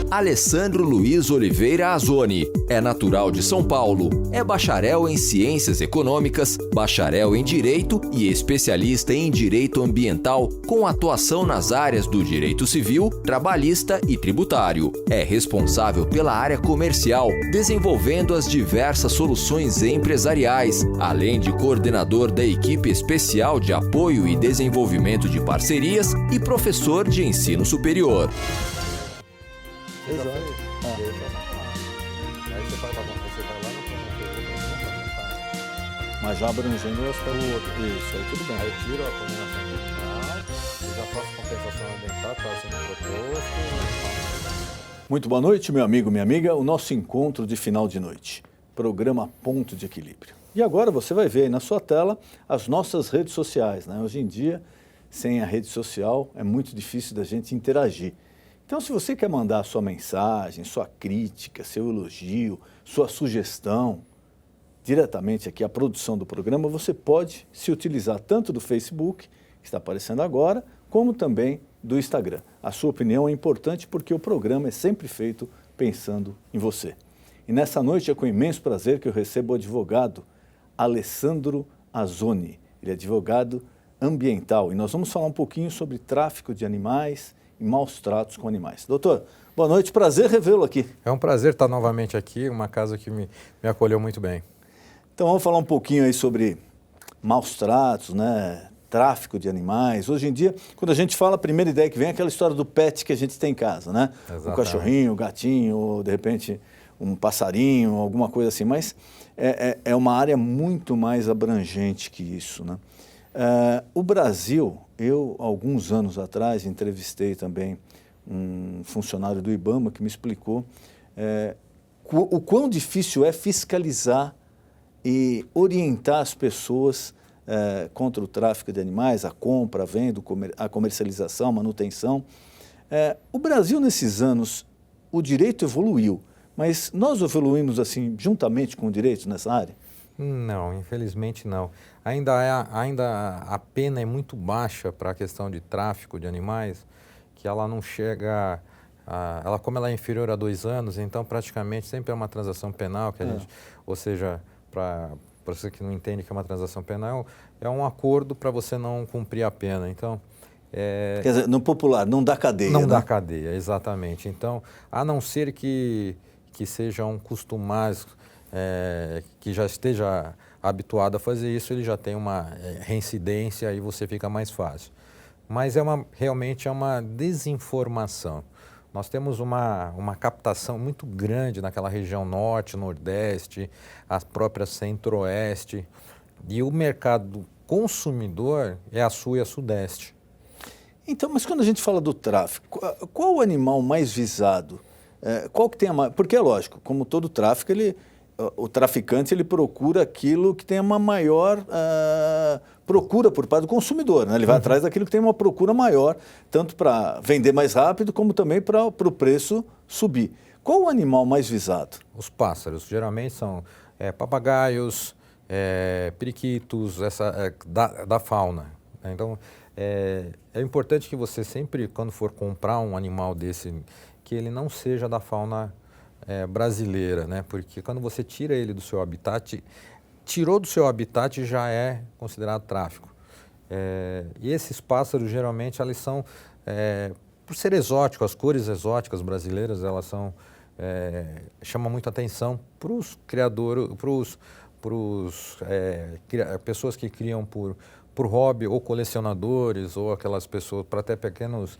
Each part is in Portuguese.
Alessandro Luiz Oliveira Azzoni é natural de São Paulo, é bacharel em Ciências Econômicas, bacharel em Direito e especialista em Direito Ambiental, com atuação nas áreas do Direito Civil, Trabalhista e Tributário. É responsável pela área comercial, desenvolvendo as diversas soluções empresariais, além de coordenador da equipe especial de apoio e desenvolvimento de parcerias e professor de ensino superior. Exato. Aí você vai lá no Mas já abrangendo o aspecto do outro. Isso, aí tudo bem. Aí tira a combinação ambiental, eu já faço compensação ambiental, está sendo proposto. Muito boa noite, meu amigo, minha amiga. O nosso encontro de final de noite. Programa Ponto de Equilíbrio. E agora você vai ver aí na sua tela as nossas redes sociais, né? Hoje em dia, sem a rede social, é muito difícil da gente interagir. Então, se você quer mandar sua mensagem, sua crítica, seu elogio, sua sugestão, diretamente aqui à produção do programa, você pode se utilizar tanto do Facebook, que está aparecendo agora, como também do Instagram. A sua opinião é importante porque o programa é sempre feito pensando em você. E nessa noite é com imenso prazer que eu recebo o advogado Alessandro Azzoni. Ele é advogado ambiental e nós vamos falar um pouquinho sobre tráfico de animais e maus tratos com animais. Doutor, boa noite, prazer revê-lo aqui. É um prazer estar novamente aqui, uma casa que me acolheu muito bem. Então vamos falar um pouquinho aí sobre maus tratos, né? Tráfico de animais. Hoje em dia, quando a gente fala, a primeira ideia que vem é aquela história do pet que a gente tem em casa, né? Exatamente. O cachorrinho, o gatinho, ou de repente um passarinho, alguma coisa assim, mas é uma área muito mais abrangente que isso, né? O Brasil, eu, alguns anos atrás, entrevistei também um funcionário do IBAMA que me explicou o quão difícil é fiscalizar e orientar as pessoas contra o tráfico de animais, a compra, a venda, a comercialização, a manutenção. O Brasil, nesses anos, o direito evoluiu, mas nós evoluímos assim juntamente com o direito nessa área? Não, infelizmente não. Ainda a pena é muito baixa para a questão de tráfico de animais, que ela não chega, como ela é inferior a 2 anos, então praticamente sempre é uma transação penal, que a gente, ou seja, para você que não entende que é uma transação penal, é um acordo para você não cumprir a pena. Então, quer dizer, no popular, não dá cadeia. Não né? dá cadeia, exatamente. Então, a não ser que seja um costumaz que já esteja habituado a fazer isso, ele já tem uma reincidência e você fica mais fácil. Mas realmente é uma desinformação. Nós temos uma captação muito grande naquela região norte, nordeste, a própria centro-oeste, e o mercado consumidor é a sul e a sudeste. Então, mas quando a gente fala do tráfico, qual o animal mais visado? Qual que tem a mais... Porque é lógico, como todo tráfico, o traficante ele procura aquilo que tem uma maior procura por parte do consumidor, né? Ele vai atrás daquilo que tem uma procura maior, tanto para vender mais rápido, como também para o preço subir. Qual o animal mais visado? Os pássaros, geralmente são papagaios, periquitos, da fauna. Então, é importante que você sempre, quando for comprar um animal desse, que ele não seja da fauna brasileira, né? Porque quando você tira ele do seu habitat, tirou do seu habitat já é considerado tráfico. E esses pássaros, geralmente, eles são, por ser exóticos, as cores exóticas brasileiras, elas são, chamam muita atenção para os criadores, pessoas que criam por hobby, ou colecionadores, ou aquelas pessoas, para até pequenos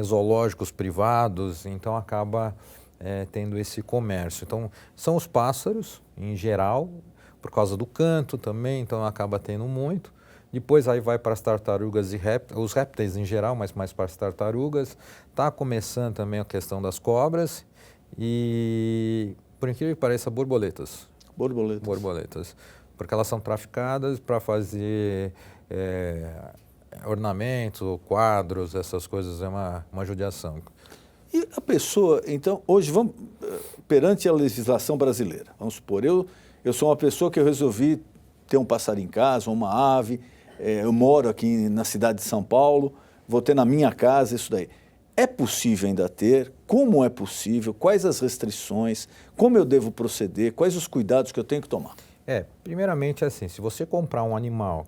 zoológicos privados, então acaba tendo esse comércio. Então, são os pássaros, em geral, por causa do canto também, então acaba tendo muito. Depois aí vai para as tartarugas e os répteis em geral, mas mais para as tartarugas. Está começando também a questão das cobras e, por incrível que pareça, borboletas. Borboletas. Porque elas são traficadas para fazer ornamentos ou quadros, essas coisas, é uma judiação. E a pessoa, então, hoje, vamos perante a legislação brasileira, vamos supor, eu sou uma pessoa que eu resolvi ter um passarinho em casa, uma ave, eu moro aqui na cidade de São Paulo, vou ter na minha casa isso daí. É possível ainda ter? Como é possível? Quais as restrições? Como eu devo proceder? Quais os cuidados que eu tenho que tomar? Primeiramente assim, se você comprar um animal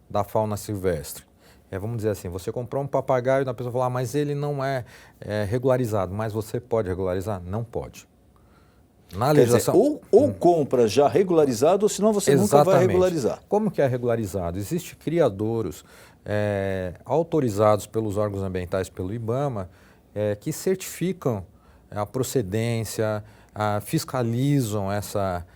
da fauna silvestre, vamos dizer assim, você comprou um papagaio e a pessoa fala, mas ele não é regularizado, mas você pode regularizar? Não pode. Na legislação... Quer dizer, ou compra já regularizado, ou senão você nunca vai regularizar. Como que é regularizado? Existem criadouros autorizados pelos órgãos ambientais, pelo IBAMA, que certificam a procedência, fiscalizam essa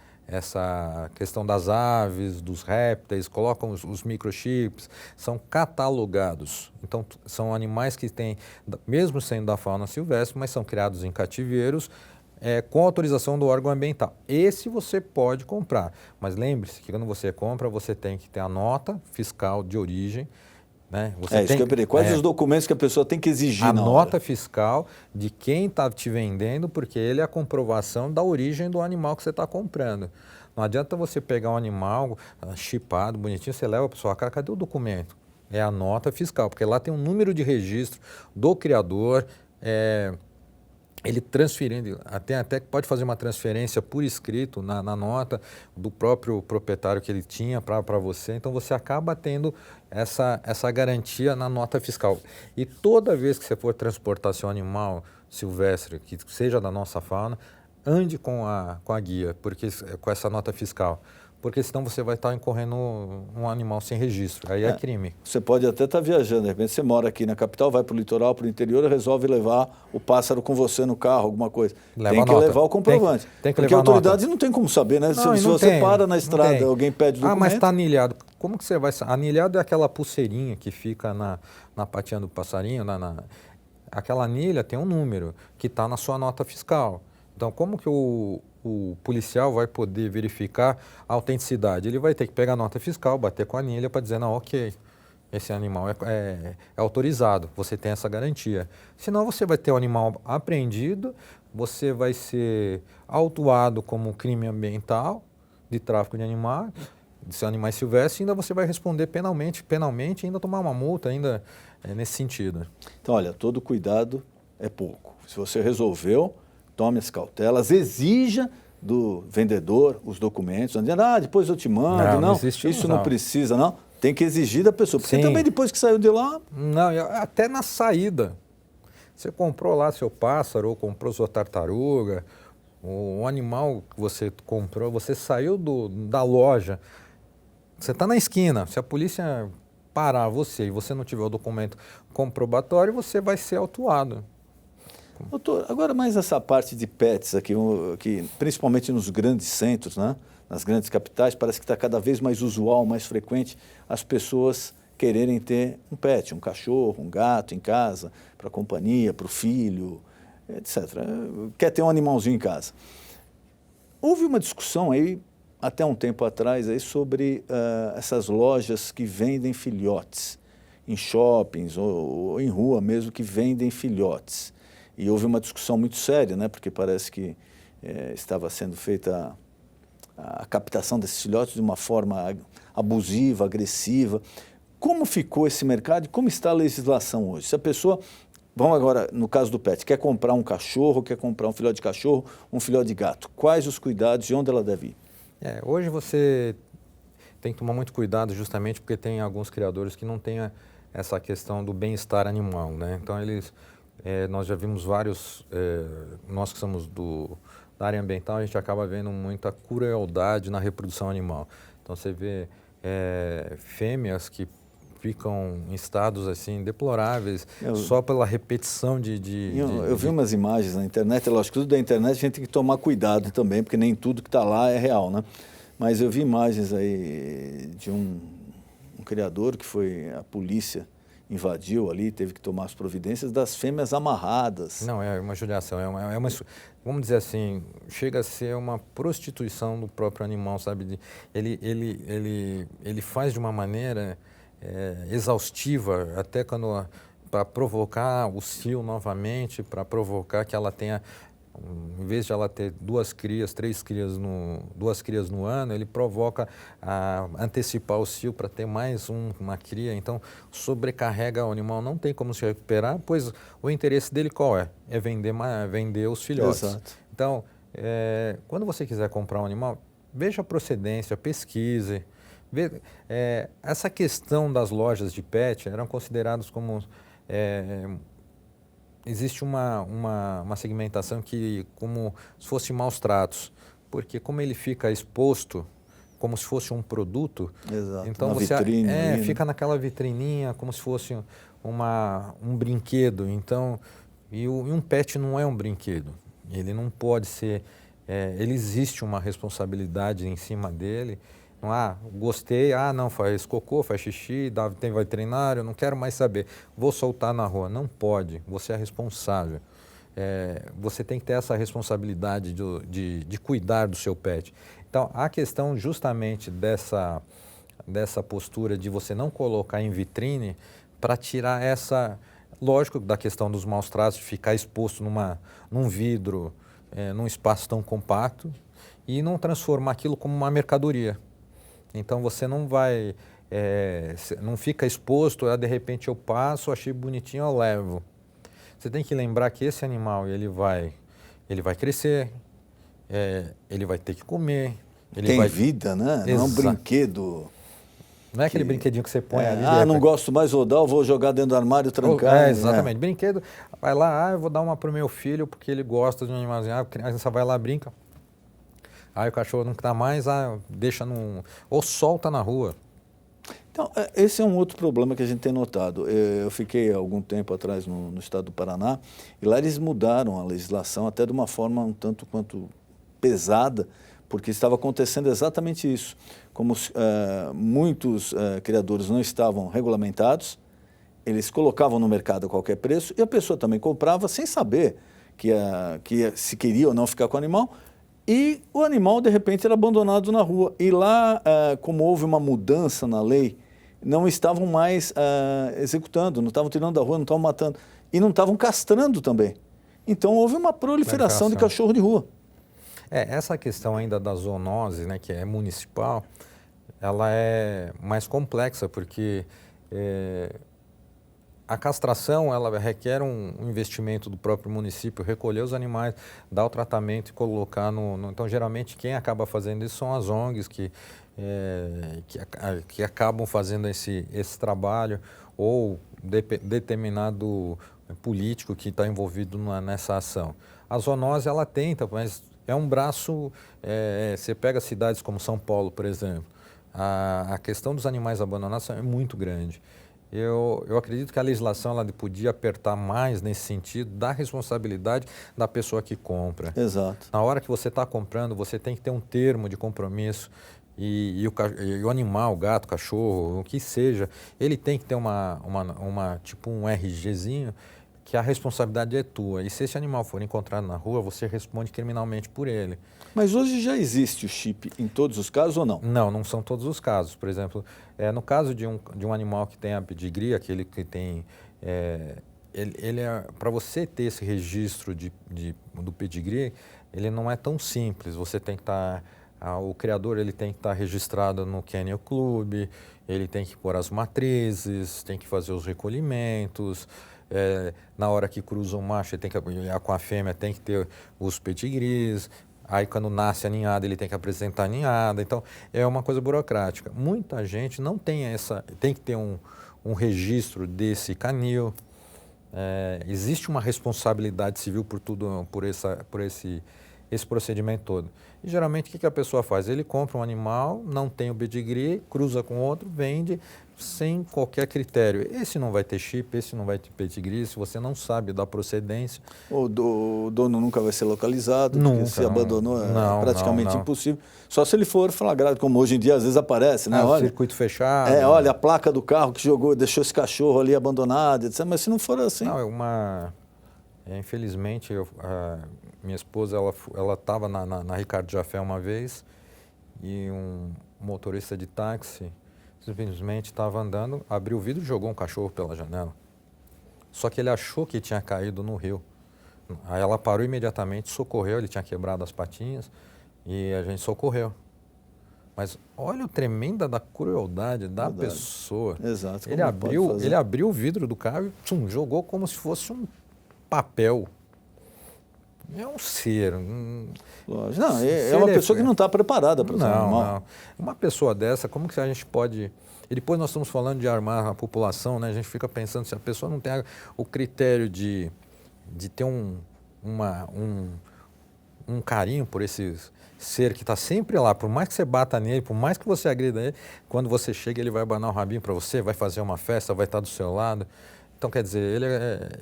questão das aves, dos répteis, colocam os microchips, são catalogados. Então, são animais que têm, mesmo sendo da fauna silvestre, mas são criados em cativeiros, com autorização do órgão ambiental. Esse você pode comprar, mas lembre-se que quando você compra, você tem que ter a nota fiscal de origem, né? Isso que eu perguntei. Quais os documentos que a pessoa tem que exigir a na nota hora? fiscal de quem está te vendendo, porque ele é a comprovação da origem do animal que você está comprando. Não adianta você pegar um animal chipado, bonitinho, você leva para sua casa, cadê o documento? É a nota fiscal, porque lá tem um número de registro do criador, ele transferindo, até pode fazer uma transferência por escrito na nota do próprio proprietário que ele tinha para você, então você acaba tendo essa garantia na nota fiscal. E toda vez que você for transportar seu animal silvestre, que seja da nossa fauna, ande com a guia, porque com essa nota fiscal. Porque senão você vai estar incorrendo um animal sem registro, aí é crime. Você pode até estar viajando, de repente você mora aqui na capital, vai para o litoral, para o interior e resolve levar o pássaro com você no carro, alguma coisa. Tem que levar o comprovante. Tem que porque levar a autoridade não tem como saber, né? Não, se você para na estrada, alguém pede documento... mas está anilhado. Como que você vai... Anilhado é aquela pulseirinha que fica na patinha do passarinho, aquela anilha tem um número que está na sua nota fiscal. Então, como que o policial vai poder verificar a autenticidade? Ele vai ter que pegar a nota fiscal, bater com a anilha para dizer, não, ok, esse animal é autorizado, você tem essa garantia. Senão você vai ter o animal apreendido, você vai ser autuado como crime ambiental de tráfico de animais, de animais silvestres, e ainda você vai responder penalmente, e ainda tomar uma multa, ainda nesse sentido. Então, olha, todo cuidado é pouco. Se você resolveu, tome as cautelas, exija do vendedor os documentos, não dizendo, depois eu te mando, não isso não precisa, não. Tem que exigir da pessoa, porque também depois que saiu de lá... Não, até na saída. Você comprou lá seu pássaro, ou comprou sua tartaruga, o animal que você comprou, você saiu da loja, você está na esquina, se a polícia parar você e você não tiver o documento comprobatório, você vai ser autuado. Doutor, agora mais essa parte de pets aqui, principalmente nos grandes centros, né? Nas grandes capitais, parece que está cada vez mais usual, mais frequente as pessoas quererem ter um pet, um cachorro, um gato em casa, para a companhia, para o filho, etc. Quer ter um animalzinho em casa. Houve uma discussão aí, até um tempo atrás, aí, sobre essas lojas que vendem filhotes, em shoppings ou em rua mesmo, que vendem filhotes. E houve uma discussão muito séria, né? Porque parece que estava sendo feita a captação desses filhotes de uma forma abusiva, agressiva. Como ficou esse mercado e como está a legislação hoje? Se a pessoa, vamos agora no caso do pet, quer comprar um cachorro, quer comprar um filhote de cachorro, um filhote de gato, quais os cuidados e onde ela deve ir? Hoje você tem que tomar muito cuidado justamente porque tem alguns criadores que não têm essa questão do bem-estar animal, né? Então nós já vimos vários, nós que somos da área ambiental, a gente acaba vendo muita crueldade na reprodução animal. Então você vê fêmeas que ficam em estados assim deploráveis só pela repetição Eu vi umas imagens na internet, lógico que tudo da internet a gente tem que tomar cuidado também, porque nem tudo que está lá é real, né? Mas eu vi imagens aí de um criador que a polícia invadiu ali, teve que tomar as providências das fêmeas amarradas. Não, é uma judiação, vamos dizer assim, chega a ser uma prostituição do próprio animal, sabe? Ele faz de uma maneira exaustiva, até para provocar o cio novamente, para provocar que ela tenha Em vez de ela ter 2 crias, 3 crias duas crias no ano, ele provoca a antecipar o cio para ter mais uma cria. Então, sobrecarrega o animal, não tem como se recuperar, pois o interesse dele qual é? É vender os filhotes. Exato. Então, quando você quiser comprar um animal, veja a procedência, pesquise. Essa questão das lojas de pet eram consideradas como... existe uma segmentação que como se fosse maus tratos, porque como ele fica exposto como se fosse um produto, Exato. então Na você vitrine, ali, né? fica naquela vitrininha como se fosse um brinquedo. Então, e um pet não é um brinquedo, ele não pode ser, ele existe uma responsabilidade em cima dele. Gostei, não, faz cocô, faz xixi, tem veterinário, não quero mais saber, vou soltar na rua. Não pode, você é responsável. Você tem que ter essa responsabilidade de cuidar do seu pet. Então, a questão justamente dessa postura de você não colocar em vitrine para tirar lógico, da questão dos maus tratos, de ficar exposto num vidro, num espaço tão compacto e não transformar aquilo como uma mercadoria. Então você não vai, não fica exposto, de repente eu passo, achei bonitinho, eu levo. Você tem que lembrar que esse animal ele vai crescer, ele vai ter que comer. Tem vida, né? Não é um brinquedo. Não é aquele brinquedinho que você põe ali. Não gosto mais, vou jogar dentro do armário, trancar. Exatamente. Brinquedo, vai lá, eu vou dar uma para o meu filho porque ele gosta de um animalzinho. A criança vai lá, brinca. Aí o cachorro não está mais, deixa ou solta na rua. Então, esse é um outro problema que a gente tem notado. Eu fiquei algum tempo atrás no estado do Paraná e lá eles mudaram a legislação até de uma forma um tanto quanto pesada, porque estava acontecendo exatamente isso. Como muitos criadores não estavam regulamentados, eles colocavam no mercado a qualquer preço e a pessoa também comprava sem saber se queria ou não ficar com o animal. E o animal, de repente, era abandonado na rua. E lá, como houve uma mudança na lei, não estavam mais executando, não estavam tirando da rua, não estavam matando. E não estavam castrando também. Então, houve uma proliferação de cachorro de rua. Essa questão ainda da zoonose, né, que é municipal, ela é mais complexa, porque a castração ela requer um investimento do próprio município, recolher os animais, dar o tratamento e colocar Então, geralmente, quem acaba fazendo isso são as ONGs que acabam fazendo esse trabalho, ou determinado político que está envolvido nessa ação. A zoonose, ela tenta, mas é um braço... você pega cidades como São Paulo, por exemplo, a questão dos animais abandonados é muito grande. Eu acredito que a legislação ela podia apertar mais nesse sentido da responsabilidade da pessoa que compra. Exato. Na hora que você está comprando, você tem que ter um termo de compromisso e o animal, o gato, o cachorro, o que seja, ele tem que ter tipo um RGzinho que a responsabilidade é tua. E se esse animal for encontrado na rua, você responde criminalmente por ele. Mas hoje já existe o chip em todos os casos ou não? Não, não são todos os casos. Por exemplo, no caso de um animal que tem a pedigree, aquele que tem... para você ter esse registro do pedigree, ele não é tão simples. Você tem que estar... o criador ele tem que estar registrado no Kennel Club, ele tem que pôr as matrizes, tem que fazer os recolhimentos... na hora que cruza o macho, ele tem que, com a fêmea tem que ter os pedigrees. Aí, quando nasce a ninhada, ele tem que apresentar a ninhada. Então, é uma coisa burocrática. Muita gente não tem tem que ter um registro desse canil. Existe uma responsabilidade civil por esse procedimento todo. E, geralmente, o que a pessoa faz? Ele compra um animal, não tem o pedigree, cruza com outro, vende sem qualquer critério. Esse não vai ter chip, esse não vai ter pedigree, se você não sabe da procedência. O dono nunca vai ser localizado, nunca, porque se abandonou não, é praticamente impossível. Só se ele for flagrado, como hoje em dia às vezes aparece, né? Olha, circuito fechado. Olha a placa do carro que deixou esse cachorro ali abandonado, etc. Mas se não for assim... Não, infelizmente, minha esposa ela estava na Ricardo Jafé uma vez e um motorista de táxi simplesmente estava andando, abriu o vidro e jogou um cachorro pela janela. Só que ele achou que tinha caído no rio. Aí ela parou imediatamente, socorreu, ele tinha quebrado as patinhas e a gente socorreu. Mas olha o tremenda da crueldade da pessoa. Exato. Ele abriu o vidro do carro e jogou como se fosse um papel. É um ser. Lógico. Não, é uma pessoa que não está preparada para ser animal. Não. Uma pessoa dessa, como que a gente pode... E depois nós estamos falando de armar a população, né? A gente fica pensando se a pessoa não tem o critério de ter um carinho por esse ser que está sempre lá, por mais que você bata nele, por mais que você agrida ele, quando você chega ele vai abanar o rabinho para você, vai fazer uma festa, vai estar do seu lado. Então, quer dizer,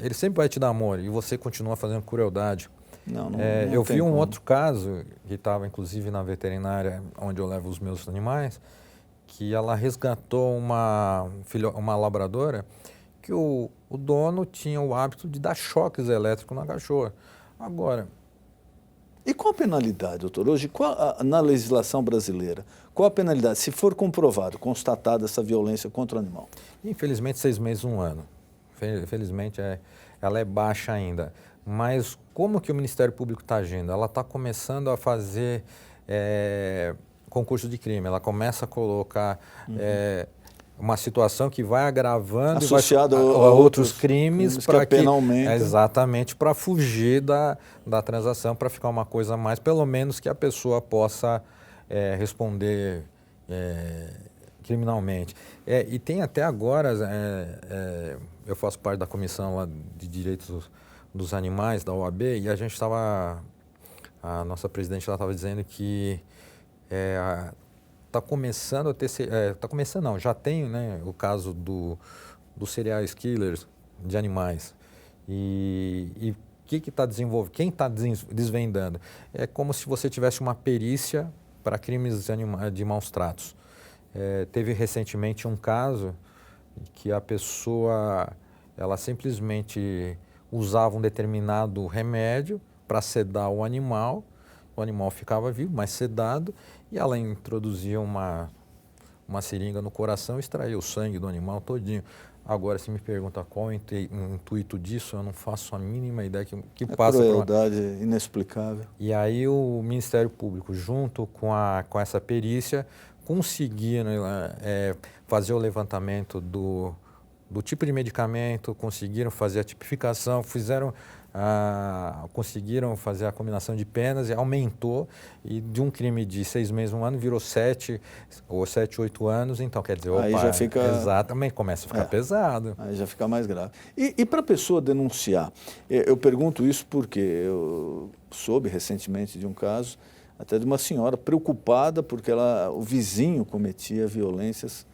ele sempre vai te dar amor e você continua fazendo crueldade. Não eu vi um outro caso, que estava inclusive na veterinária, onde eu levo os meus animais, que ela resgatou uma labradora que o dono tinha o hábito de dar choques elétricos na cachorra. Agora... E qual a penalidade, doutor? Hoje, na legislação brasileira, qual a penalidade, se for comprovado, constatada essa violência contra o animal? Infelizmente, 6 meses, 1 ano. Infelizmente, ela é baixa ainda. Mas como que o Ministério Público está agindo? Ela está começando a fazer concurso de crime. Ela começa a colocar uma situação que vai agravando associado a outros crimes para que exatamente para fugir da transação, para ficar uma coisa mais, pelo menos que a pessoa possa responder criminalmente. E tem até agora, eu faço parte da comissão lá de direitos dos animais da OAB e a nossa presidente estava dizendo que está começando a ter, já tem, né, o caso dos serial killers de animais. E que está desenvolvendo? Quem está desvendando? É como se você tivesse uma perícia para crimes de maus tratos. Teve recentemente um caso que a pessoa, ela simplesmente usava um determinado remédio para sedar o animal ficava vivo, mas sedado, e ela introduzia uma seringa no coração e extraía o sangue do animal todinho. Agora, se me pergunta qual é o intuito disso, eu não faço a mínima ideia que passa por uma... crueldade inexplicável. E aí o Ministério Público, junto com essa perícia, conseguiram fazer o levantamento do tipo de medicamento, conseguiram fazer a tipificação, conseguiram fazer a combinação de penas e aumentou, e de um crime de 6 meses, 1 ano, virou 7 ou 7, 8 anos, então quer dizer, aí já fica... Exatamente, começa a ficar pesado. Aí já fica mais grave. E para a pessoa denunciar? Eu pergunto isso porque eu soube recentemente de um caso, até de uma senhora preocupada porque o vizinho cometia violências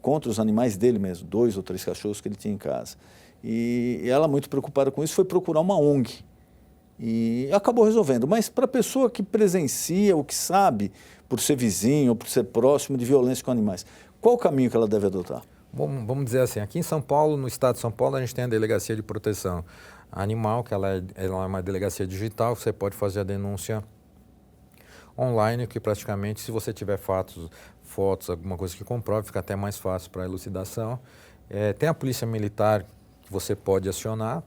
contra os animais dele mesmo, 2 ou 3 cachorros que ele tinha em casa. E ela, muito preocupada com isso, foi procurar uma ONG e acabou resolvendo. Mas para a pessoa que presencia, ou que sabe, por ser vizinho ou por ser próximo de violência com animais, qual o caminho que ela deve adotar? Bom, vamos dizer assim, aqui em São Paulo, no estado de São Paulo, a gente tem a Delegacia de Proteção Animal, que ela é uma delegacia digital, você pode fazer a denúncia online, que praticamente, se você tiver fotos, alguma coisa que comprove, fica até mais fácil para a elucidação. Tem a Polícia Militar, que você pode acionar,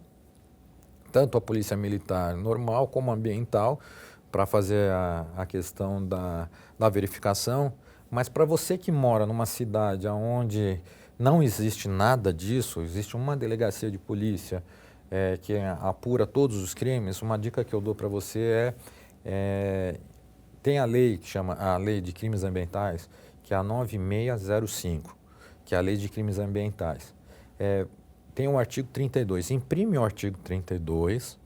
tanto a Polícia Militar normal como ambiental, para fazer a questão da verificação. Mas para você que mora numa cidade onde não existe nada disso, existe uma delegacia de polícia que apura todos os crimes, uma dica que eu dou para você tem a lei que chama a Lei de Crimes Ambientais, que é a 9605, que é a Lei de Crimes Ambientais. Tem o artigo 32, imprime o artigo 32.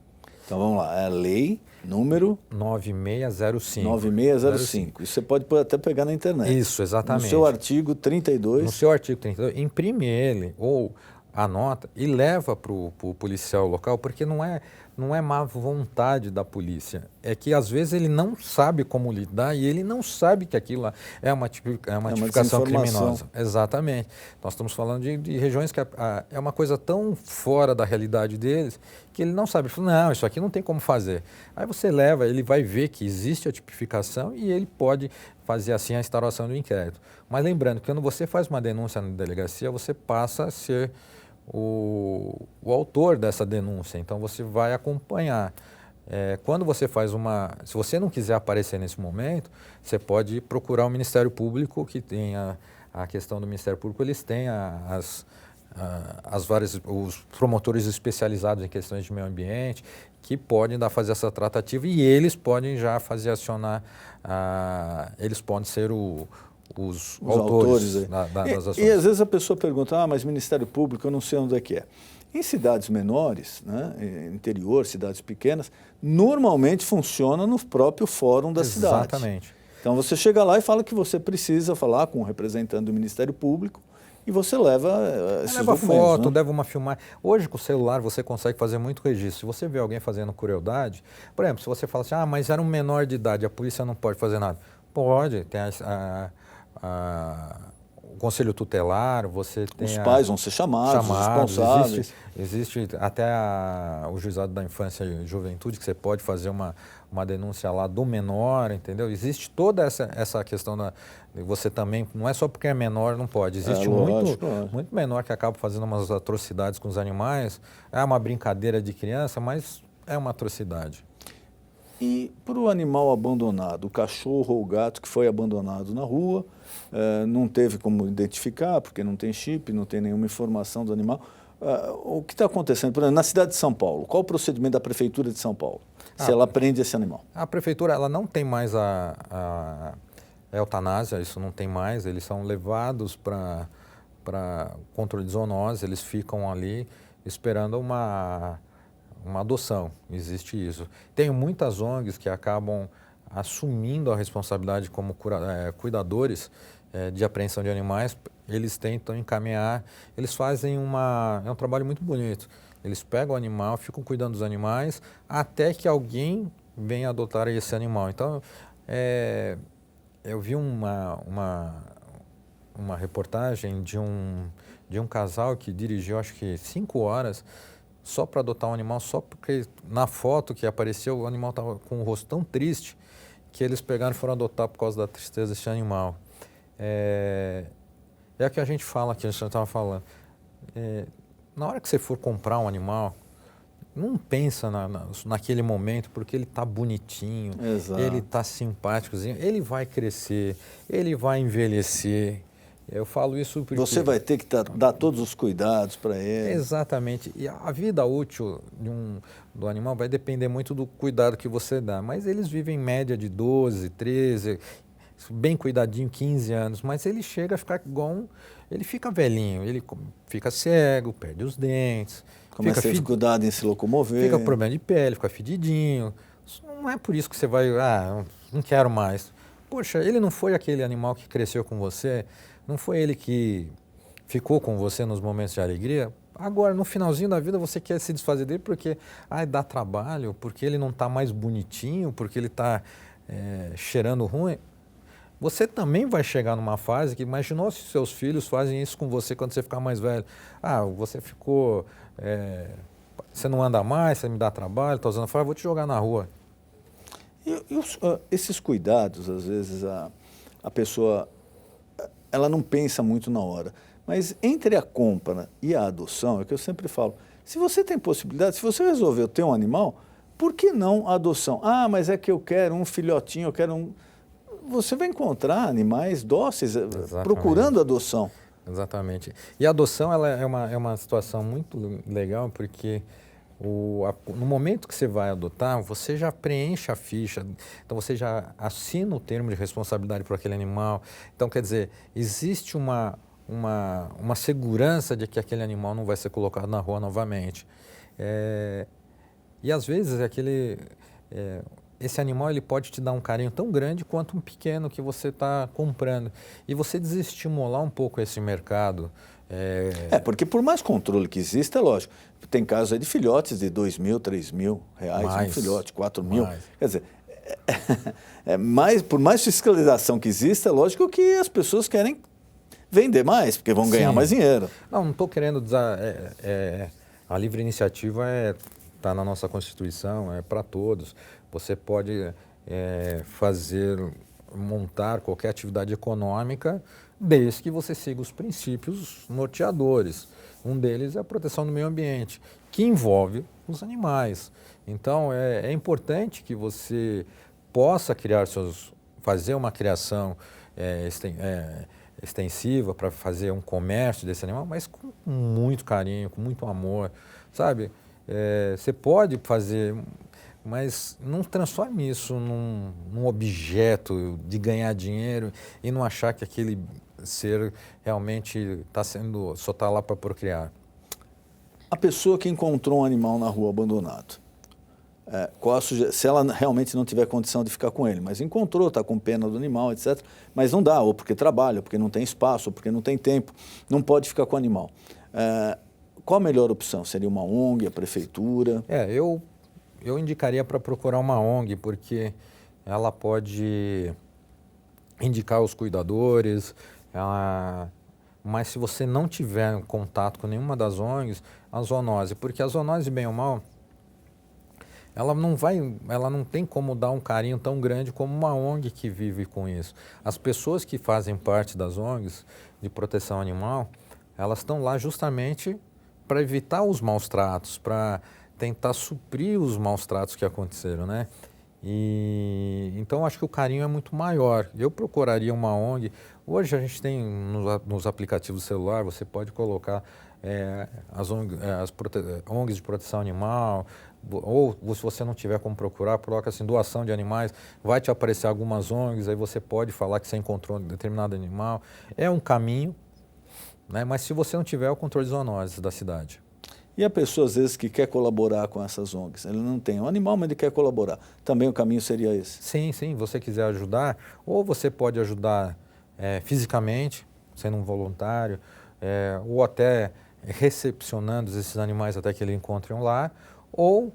Então vamos lá, é a lei número 9605. 9605. Isso você pode até pegar na internet. Isso, exatamente. No seu artigo 32. No seu artigo 32, imprime ele ou anota e leva para o policial local, porque não é má vontade da polícia. É que às vezes ele não sabe como lidar e ele não sabe que aquilo é uma tipificação criminosa. Exatamente. Nós estamos falando de regiões que é uma coisa tão fora da realidade deles que ele não sabe. Ele fala, não, isso aqui não tem como fazer. Aí você leva, ele vai ver que existe a tipificação e ele pode fazer assim a instauração do inquérito. Mas lembrando que quando você faz uma denúncia na delegacia, você passa a ser o autor dessa denúncia. Então você vai acompanhar. Quando você faz se você não quiser aparecer nesse momento, você pode procurar o Ministério Público, que tem a questão do Ministério Público, eles têm os promotores especializados em questões de meio ambiente, que podem fazer essa tratativa e eles podem já fazer acionar, eles podem ser os autores das ações. E às vezes a pessoa pergunta, mas Ministério Público, eu não sei onde é que é. Em cidades menores, né, interior, cidades pequenas, normalmente funciona no próprio fórum da cidade. Exatamente. Então você chega lá e fala que você precisa falar com o representante do Ministério Público e você leva esses documentos. Foto, né? leva uma filmagem. Hoje com o celular você consegue fazer muito registro. Se você vê alguém fazendo crueldade, por exemplo, se você fala assim, mas era um menor de idade, a polícia não pode fazer nada. Pode, tem o conselho tutelar, você tem... Os pais vão ser chamados, os responsáveis. Existe até o juizado da infância e juventude, que você pode fazer uma denúncia lá do menor, entendeu? Existe toda essa questão você também, não é só porque é menor, não pode. Existe muito menor que acaba fazendo umas atrocidades com os animais. É uma brincadeira de criança, mas é uma atrocidade. E para o animal abandonado, o cachorro ou o gato que foi abandonado na rua, não teve como identificar, porque não tem chip, não tem nenhuma informação do animal. O que está acontecendo, por exemplo, na cidade de São Paulo? Qual o procedimento da Prefeitura de São Paulo, se ela prende esse animal? A Prefeitura ela não tem mais a eutanásia, isso não tem mais, eles são levados para controle de zoonose, eles ficam ali esperando uma adoção, existe isso. Tem muitas ONGs que acabam assumindo a responsabilidade como cuidadores de apreensão de animais, eles tentam encaminhar, eles fazem é um trabalho muito bonito. Eles pegam o animal, ficam cuidando dos animais, até que alguém venha adotar esse animal. Então, eu vi uma reportagem de um casal que dirigiu, acho que 5 horas, só para adotar um animal, só porque na foto que apareceu o animal estava com o rosto tão triste que eles pegaram e foram adotar por causa da tristeza desse animal. É o que a gente fala, que a gente estava falando. Na hora que você for comprar um animal, não pensa naquele momento, porque ele está bonitinho, Exato. Ele está simpáticozinho, ele vai crescer, ele vai envelhecer. Eu falo isso porque... Você vai ter que dar todos os cuidados para ele. Exatamente. E a vida útil do animal vai depender muito do cuidado que você dá. Mas eles vivem em média de 12, 13, bem cuidadinho, 15 anos. Mas ele chega a ficar igual ele fica velhinho, ele fica cego, perde os dentes. Começa a ter dificuldade em se locomover. Fica com problema de pele, fica fedidinho. Não é por isso que você vai, não quero mais. Poxa, ele não foi aquele animal que cresceu com você, não foi ele que ficou com você nos momentos de alegria. Agora, no finalzinho da vida, você quer se desfazer dele porque dá trabalho, porque ele não está mais bonitinho, porque ele está cheirando ruim. Você também vai chegar numa fase que imaginou se seus filhos fazem isso com você quando você ficar mais velho. Você ficou... você não anda mais, você me dá trabalho, está usando farda, vou te jogar na rua. Esses cuidados, às vezes, a pessoa ela não pensa muito na hora. Mas entre a compra e a adoção, é o que eu sempre falo, se você tem possibilidade, se você resolveu ter um animal, por que não a adoção? Mas é que eu quero um filhotinho, eu quero um... Você vai encontrar animais dóceis. Exatamente. Procurando adoção. Exatamente. E a adoção ela é uma situação muito legal, porque no momento que você vai adotar, você já preenche a ficha, então você já assina o termo de responsabilidade por aquele animal. Então, quer dizer, existe uma segurança de que aquele animal não vai ser colocado na rua novamente. E às vezes esse animal ele pode te dar um carinho tão grande quanto um pequeno que você está comprando. E você desestimular um pouco esse mercado. Porque por mais controle que exista, é lógico, tem casos aí de filhotes de R$2.000, R$3.000, um filhote, R$4.000. Quer dizer, por mais fiscalização que exista, é lógico que as pessoas querem vender mais, porque vão ganhar mais dinheiro. Não estou querendo dizer... a livre iniciativa está na nossa Constituição, é para todos. Você pode montar qualquer atividade econômica desde que você siga os princípios norteadores. Um deles é a proteção do meio ambiente, que envolve os animais. Então, é importante que você possa fazer uma criação extensiva para fazer um comércio desse animal, mas com muito carinho, com muito amor, sabe? Você pode fazer, mas não transforme isso num objeto de ganhar dinheiro e não achar que aquele ser realmente só está lá para procriar. A pessoa que encontrou um animal na rua abandonado, se ela realmente não tiver condição de ficar com ele, mas encontrou, está com pena do animal, etc., mas não dá, ou porque trabalha, ou porque não tem espaço, ou porque não tem tempo, não pode ficar com o animal. Qual a melhor opção? Seria uma ONG, a prefeitura? Eu indicaria para procurar uma ONG, porque ela pode indicar os cuidadores, mas se você não tiver contato com nenhuma das ONGs, a zoonose, porque a zoonose, bem ou mal, ela não tem como dar um carinho tão grande como uma ONG que vive com isso. As pessoas que fazem parte das ONGs de proteção animal, elas estão lá justamente para evitar os maus tratos, para tentar suprir os maus tratos que aconteceram, né? Então, acho que o carinho é muito maior. Eu procuraria uma ONG. Hoje a gente tem nos aplicativos do celular, você pode colocar as ONGs de proteção animal, ou se você não tiver como procurar, coloca assim, doação de animais, vai te aparecer algumas ONGs, aí você pode falar que você encontrou um determinado animal. É um caminho, né? Mas se você não tiver o controle de zoonoses da cidade. E a pessoa, às vezes, que quer colaborar com essas ONGs, ele não tem um animal, mas ele quer colaborar. Também o caminho seria esse? Sim, você quiser ajudar, ou você pode ajudar fisicamente, sendo um voluntário, ou até recepcionando esses animais até que ele encontre um lar, ou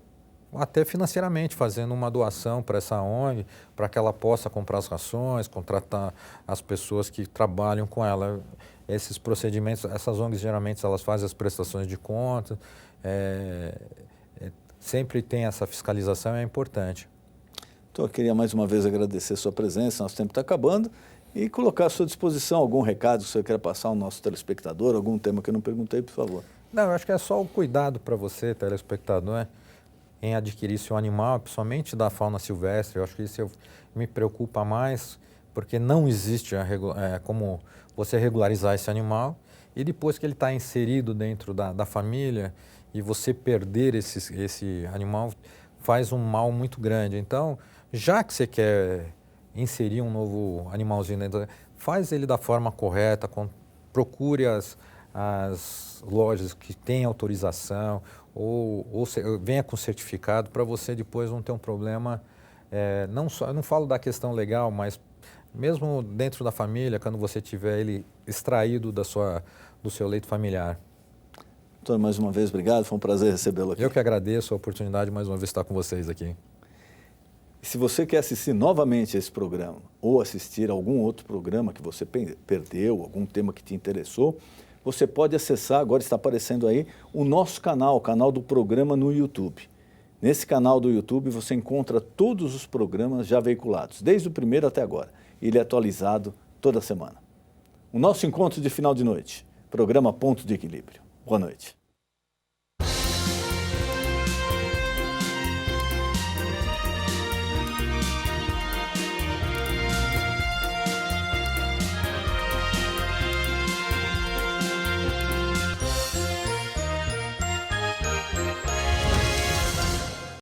até financeiramente, fazendo uma doação para essa ONG, para que ela possa comprar as rações, contratar as pessoas que trabalham com ela. Esses procedimentos, essas ONGs geralmente elas fazem as prestações de contas, sempre tem essa fiscalização, é importante. Então, eu queria mais uma vez agradecer a sua presença, nosso tempo está acabando, e colocar à sua disposição algum recado que você queira passar ao nosso telespectador, algum tema que eu não perguntei, por favor. Não, eu acho que é só o cuidado para você, telespectador, em adquirir seu animal, principalmente da fauna silvestre. Eu acho que isso me preocupa mais, porque não existe como você regularizar esse animal, e depois que ele está inserido dentro da família e você perder esse animal, faz um mal muito grande. Então, já que você quer inserir um novo animalzinho dentro, faz ele da forma correta, procure as lojas que têm autorização, ou venha com certificado, para você depois não ter um problema. Eu não falo da questão legal, mas mesmo dentro da família, quando você tiver ele extraído do seu leito familiar. Doutor, mais uma vez, obrigado, foi um prazer recebê-lo aqui. Eu que agradeço a oportunidade de mais uma vez estar com vocês aqui. E se você quer assistir novamente esse programa, ou assistir algum outro programa que você perdeu, algum tema que te interessou, você pode acessar, agora está aparecendo aí, o nosso canal, o canal do programa no YouTube. Nesse canal do YouTube você encontra todos os programas já veiculados, desde o primeiro até agora. Ele é atualizado toda semana. O nosso encontro de final de noite, programa Ponto de Equilíbrio. Boa noite.